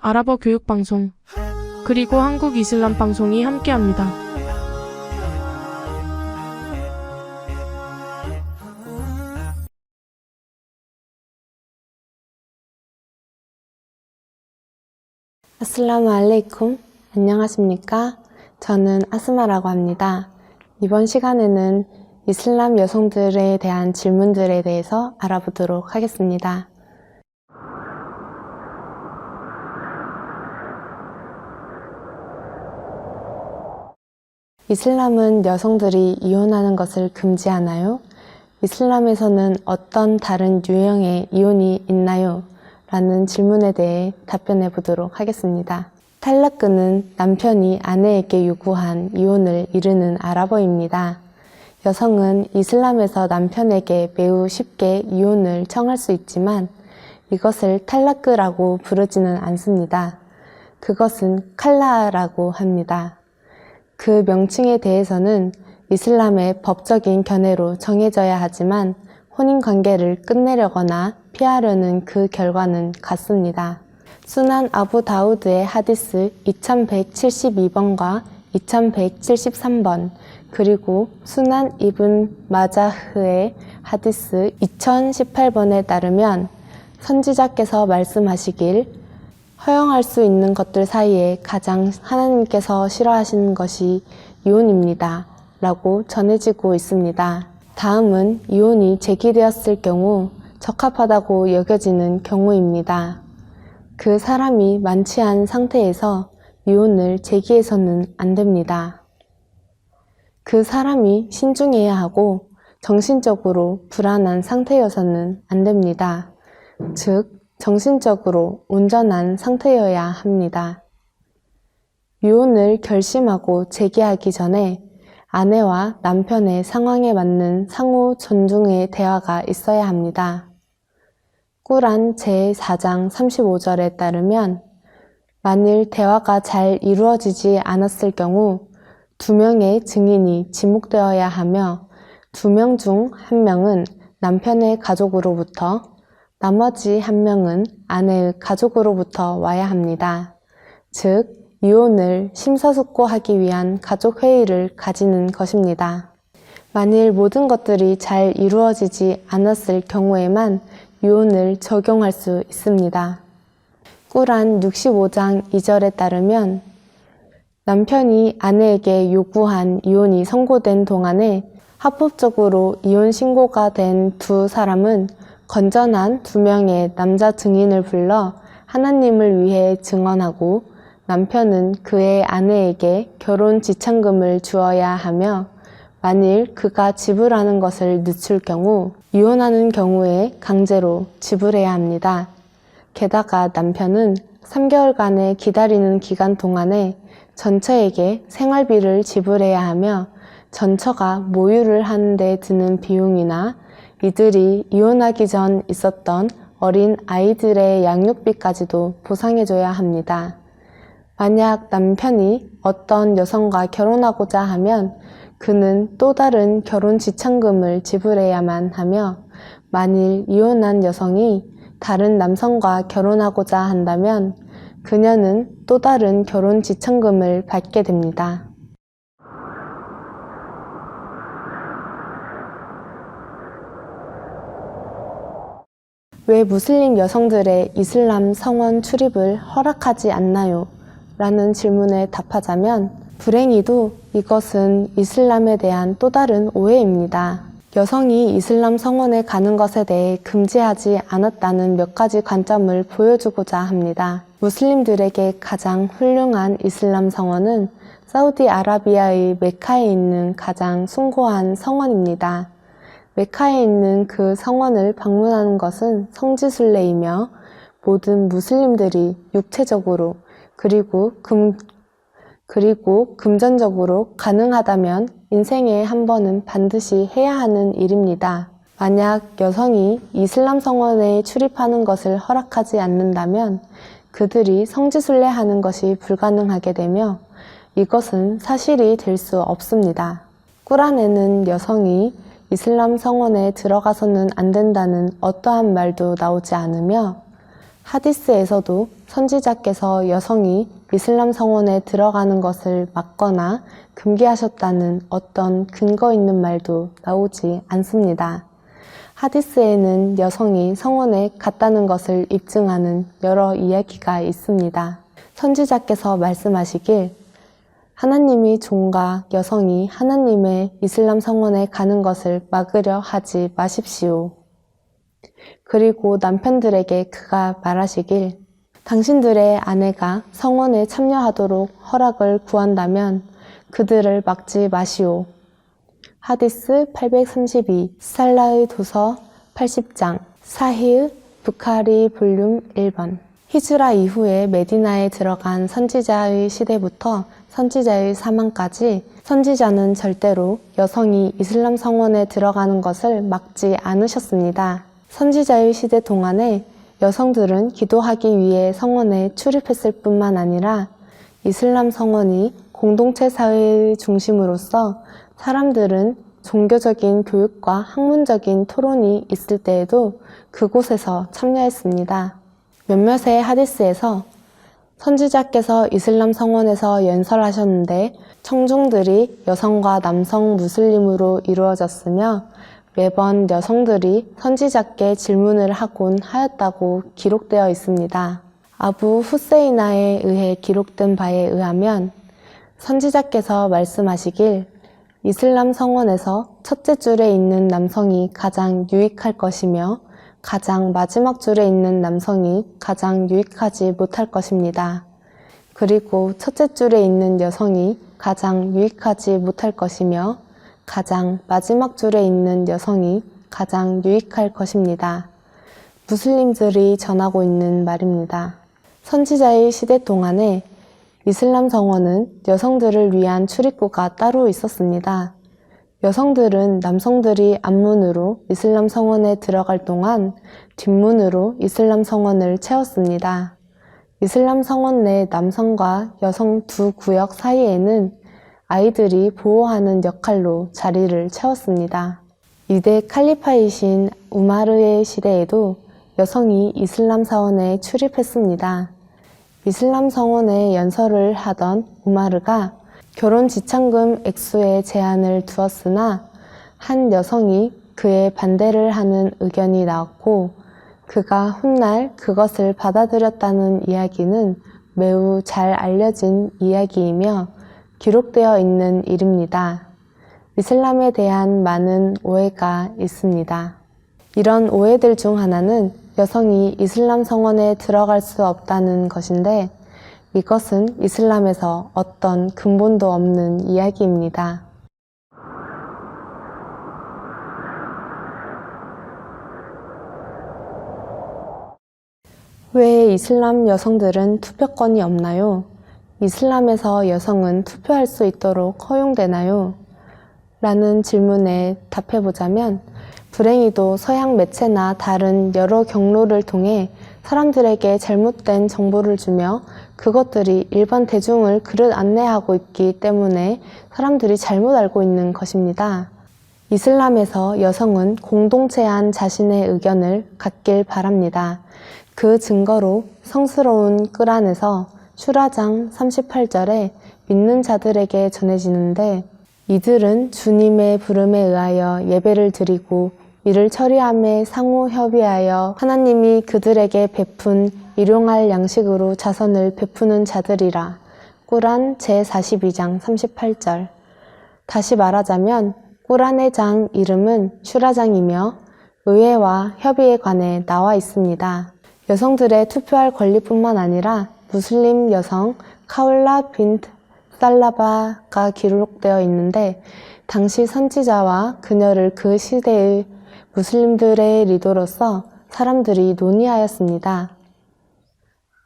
아랍어 교육방송, 그리고 한국 이슬람 방송이 함께합니다. 아슬라무 알레이쿰. 안녕하십니까? 저는 아스마라고 합니다. 이번 시간에는 이슬람 여성들에 대한 질문들에 대해서 알아보도록 하겠습니다. 이슬람은 여성들이 이혼하는 것을 금지하나요? 이슬람에서는 어떤 다른 유형의 이혼이 있나요? 라는 질문에 대해 답변해 보도록 하겠습니다. 탈라크는 남편이 아내에게 요구한 이혼을 이르는 아랍어입니다. 여성은 이슬람에서 남편에게 매우 쉽게 이혼을 청할 수 있지만 이것을 탈라크라고 부르지는 않습니다. 그것은 칼라라고 합니다. 그 명칭에 대해서는 이슬람의 법적인 견해로 정해져야 하지만 혼인관계를 끝내려거나 피하려는 그 결과는 같습니다. 수난 아부 다우드의 하디스 2172번과 2173번, 그리고 수난 이븐 마자흐의 하디스 2018번에 따르면 선지자께서 말씀하시길 허용할 수 있는 것들 사이에 가장 하나님께서 싫어하시는 것이 이혼입니다. 라고 전해지고 있습니다. 다음은 이혼이 제기되었을 경우 적합하다고 여겨지는 경우입니다. 그 사람이 만취한 상태에서 이혼을 제기해서는 안 됩니다. 그 사람이 신중해야 하고 정신적으로 불안한 상태여서는 안 됩니다. 즉, 정신적으로 온전한 상태여야 합니다. 이혼을 결심하고 제기하기 전에 아내와 남편의 상황에 맞는 상호 존중의 대화가 있어야 합니다. 꾸란 제4장 35절에 따르면 만일 대화가 잘 이루어지지 않았을 경우 2명의 증인이 지목되어야 하며 2명 중 1명은 남편의 가족으로부터 나머지 1명은 아내의 가족으로부터 와야 합니다. 즉, 이혼을 심사숙고하기 위한 가족회의를 가지는 것입니다. 만일 모든 것들이 잘 이루어지지 않았을 경우에만 이혼을 적용할 수 있습니다. 꾸란 65장 2절에 따르면 남편이 아내에게 요구한 이혼이 선고된 동안에 합법적으로 이혼 신고가 된 두 사람은 건전한 2명의 남자 증인을 불러 하나님을 위해 증언하고 남편은 그의 아내에게 결혼 지참금을 주어야 하며 만일 그가 지불하는 것을 늦출 경우 이혼하는 경우에 강제로 지불해야 합니다. 게다가 남편은 3개월간의 기다리는 기간 동안에 전처에게 생활비를 지불해야 하며 전처가 모유를 하는 데 드는 비용이나 이들이 이혼하기 전 있었던 어린 아이들의 양육비까지도 보상해줘야 합니다. 만약 남편이 어떤 여성과 결혼하고자 하면 그는 또 다른 결혼 지참금을 지불해야만 하며 만일 이혼한 여성이 다른 남성과 결혼하고자 한다면 그녀는 또 다른 결혼 지참금을 받게 됩니다. 왜 무슬림 여성들의 이슬람 성원 출입을 허락하지 않나요? 라는 질문에 답하자면 불행히도 이것은 이슬람에 대한 또 다른 오해입니다. 여성이 이슬람 성원에 가는 것에 대해 금지하지 않았다는 몇 가지 관점을 보여주고자 합니다. 무슬림들에게 가장 훌륭한 이슬람 성원은 사우디아라비아의 메카에 있는 가장 숭고한 성원입니다. 메카에 있는 그 성원을 방문하는 것은 성지순례이며 모든 무슬림들이 육체적으로 그리고 금전적으로 가능하다면 인생에 한 번은 반드시 해야 하는 일입니다. 만약 여성이 이슬람 성원에 출입하는 것을 허락하지 않는다면 그들이 성지순례하는 것이 불가능하게 되며 이것은 사실이 될 수 없습니다. 꾸란에는 여성이 이슬람 성원에 들어가서는 안 된다는 어떠한 말도 나오지 않으며 하디스에서도 선지자께서 여성이 이슬람 성원에 들어가는 것을 막거나 금기하셨다는 어떤 근거 있는 말도 나오지 않습니다. 하디스에는 여성이 성원에 갔다는 것을 입증하는 여러 이야기가 있습니다. 선지자께서 말씀하시길 하나님이 종과 여성이 하나님의 이슬람 성원에 가는 것을 막으려 하지 마십시오. 그리고 남편들에게 그가 말하시길 당신들의 아내가 성원에 참여하도록 허락을 구한다면 그들을 막지 마시오. 하디스 832, 살라의 도서 80장, 사히흐 부카리 볼륨 1번. 히즈라 이후에 메디나에 들어간 선지자의 시대부터 선지자의 사망까지 선지자는 절대로 여성이 이슬람 성원에 들어가는 것을 막지 않으셨습니다. 선지자의 시대 동안에 여성들은 기도하기 위해 성원에 출입했을 뿐만 아니라 이슬람 성원이 공동체 사회의 중심으로서 사람들은 종교적인 교육과 학문적인 토론이 있을 때에도 그곳에서 참여했습니다. 몇몇의 하디스에서 선지자께서 이슬람 성원에서 연설하셨는데 청중들이 여성과 남성 무슬림으로 이루어졌으며 매번 여성들이 선지자께 질문을 하곤 하였다고 기록되어 있습니다. 아부 후세이나에 의해 기록된 바에 의하면 선지자께서 말씀하시길 이슬람 성원에서 첫째 줄에 있는 남성이 가장 유익할 것이며 가장 마지막 줄에 있는 남성이 가장 유익하지 못할 것입니다. 그리고 첫째 줄에 있는 여성이 가장 유익하지 못할 것이며 가장 마지막 줄에 있는 여성이 가장 유익할 것입니다. 무슬림들이 전하고 있는 말입니다. 선지자의 시대 동안에 이슬람 성원은 여성들을 위한 출입구가 따로 있었습니다. 여성들은 남성들이 앞문으로 이슬람 성원에 들어갈 동안 뒷문으로 이슬람 성원을 채웠습니다. 이슬람 성원 내 남성과 여성 두 구역 사이에는 아이들이 보호하는 역할로 자리를 채웠습니다. 2대 칼리파이신 우마르의 시대에도 여성이 이슬람 사원에 출입했습니다. 이슬람 성원에 연설을 하던 우마르가 결혼 지참금 액수에 제한을 두었으나 한 여성이 그에 반대를 하는 의견이 나왔고 그가 훗날 그것을 받아들였다는 이야기는 매우 잘 알려진 이야기이며 기록되어 있는 일입니다. 이슬람에 대한 많은 오해가 있습니다. 이런 오해들 중 하나는 여성이 이슬람 성원에 들어갈 수 없다는 것인데 이것은 이슬람에서 어떤 근본도 없는 이야기입니다. 왜 이슬람 여성들은 투표권이 없나요? 이슬람에서 여성은 투표할 수 있도록 허용되나요? 라는 질문에 답해보자면 불행히도 서양 매체나 다른 여러 경로를 통해 사람들에게 잘못된 정보를 주며 그것들이 일반 대중을 그릇 안내하고 있기 때문에 사람들이 잘못 알고 있는 것입니다. 이슬람에서 여성은 공동체 안 자신의 의견을 갖길 바랍니다. 그 증거로 성스러운 끄란에서 슈라장 38절에 믿는 자들에게 전해지는데 이들은 주님의 부름에 의하여 예배를 드리고 이를 처리함에 상호 협의하여 하나님이 그들에게 베푼 일용할 양식으로 자선을 베푸는 자들이라. 꾸란 제42장 38절. 다시 말하자면 꾸란의 장 이름은 슈라장이며 의회와 협의에 관해 나와 있습니다. 여성들의 투표할 권리뿐만 아니라 무슬림 여성 카울라 빈트 살라바가 기록되어 있는데 당시 선지자와 그녀를 그 시대의 무슬림들의 리더로서 사람들이 논의하였습니다.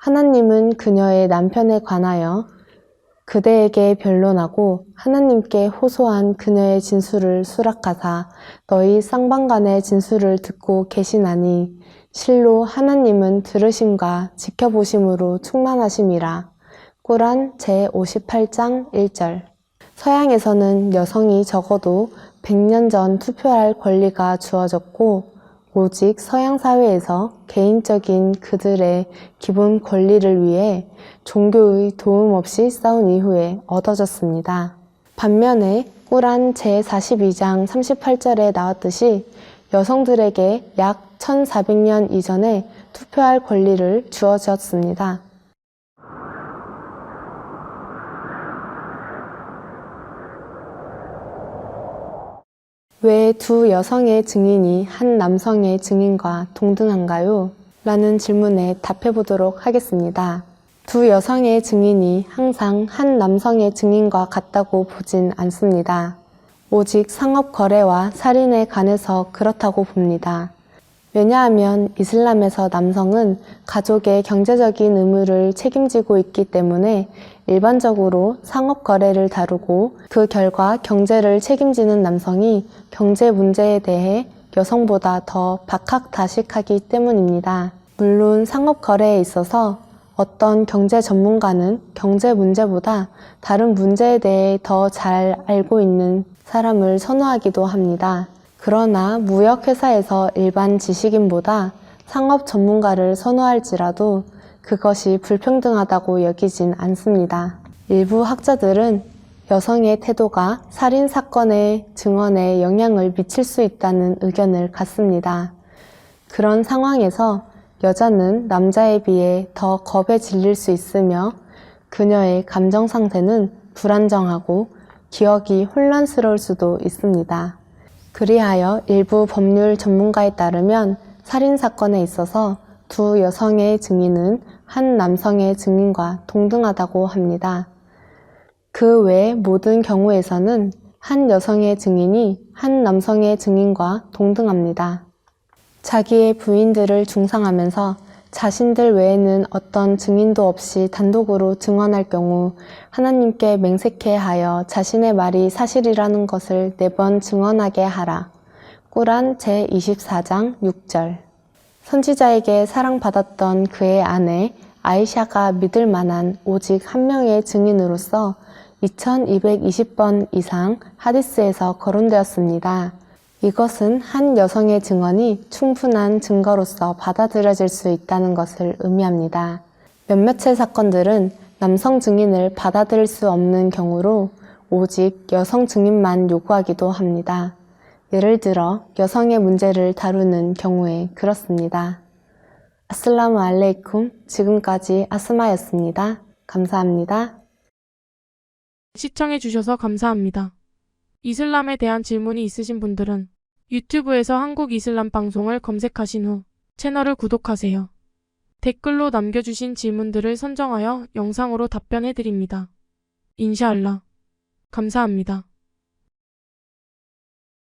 하나님은 그녀의 남편에 관하여 그대에게 변론하고 하나님께 호소한 그녀의 진술을 수락하사 너희 쌍방간의 진술을 듣고 계시나니 실로 하나님은 들으심과 지켜보심으로 충만하심이라. 꾸란 제58장 1절. 서양에서는 여성이 적어도 100년 전 투표할 권리가 주어졌고 오직 서양 사회에서 개인적인 그들의 기본 권리를 위해 종교의 도움 없이 싸운 이후에 얻어졌습니다. 반면에 꾸란 제42장 38절에 나왔듯이 여성들에게 약 1400년 이전에 투표할 권리를 주어졌습니다. 왜 두 여성의 증인이 한 남성의 증인과 동등한가요? 라는 질문에 답해 보도록 하겠습니다. 두 여성의 증인이 항상 한 남성의 증인과 같다고 보진 않습니다. 오직 상업 거래와 살인에 관해서 그렇다고 봅니다. 왜냐하면 이슬람에서 남성은 가족의 경제적인 의무를 책임지고 있기 때문에 일반적으로 상업 거래를 다루고 그 결과 경제를 책임지는 남성이 경제 문제에 대해 여성보다 더 박학다식하기 때문입니다. 물론 상업 거래에 있어서 어떤 경제 전문가는 경제 문제보다 다른 문제에 대해 더 잘 알고 있는 사람을 선호하기도 합니다. 그러나 무역회사에서 일반 지식인보다 상업 전문가를 선호할지라도 그것이 불평등하다고 여기진 않습니다. 일부 학자들은 여성의 태도가 살인사건의 증언에 영향을 미칠 수 있다는 의견을 갖습니다. 그런 상황에서 여자는 남자에 비해 더 겁에 질릴 수 있으며 그녀의 감정 상태는 불안정하고 기억이 혼란스러울 수도 있습니다. 그리하여 일부 법률 전문가에 따르면 살인사건에 있어서 두 여성의 증인은 한 남성의 증인과 동등하다고 합니다. 그 외 모든 경우에서는 한 여성의 증인이 한 남성의 증인과 동등합니다. 자기의 부인들을 중상하면서 자신들 외에는 어떤 증인도 없이 단독으로 증언할 경우 하나님께 맹세케 하여 자신의 말이 사실이라는 것을 4번 증언하게 하라. 꾸란 제24장 6절. 선지자에게 사랑받았던 그의 아내 아이샤가 믿을 만한 오직 한 명의 증인으로서 2220번 이상 하디스에서 거론되었습니다. 이것은 한 여성의 증언이 충분한 증거로서 받아들여질 수 있다는 것을 의미합니다. 몇몇의 사건들은 남성 증인을 받아들일 수 없는 경우로 오직 여성 증인만 요구하기도 합니다. 예를 들어 여성의 문제를 다루는 경우에 그렇습니다. 아슬라무 알레이쿰. 지금까지 아스마였습니다. 감사합니다. 시청해주셔서 감사합니다. 이슬람에 대한 질문이 있으신 분들은 유튜브에서 한국 이슬람 방송을 검색하신 후 채널을 구독하세요. 댓글로 남겨주신 질문들을 선정하여 영상으로 답변해드립니다. 인샤알라. 감사합니다.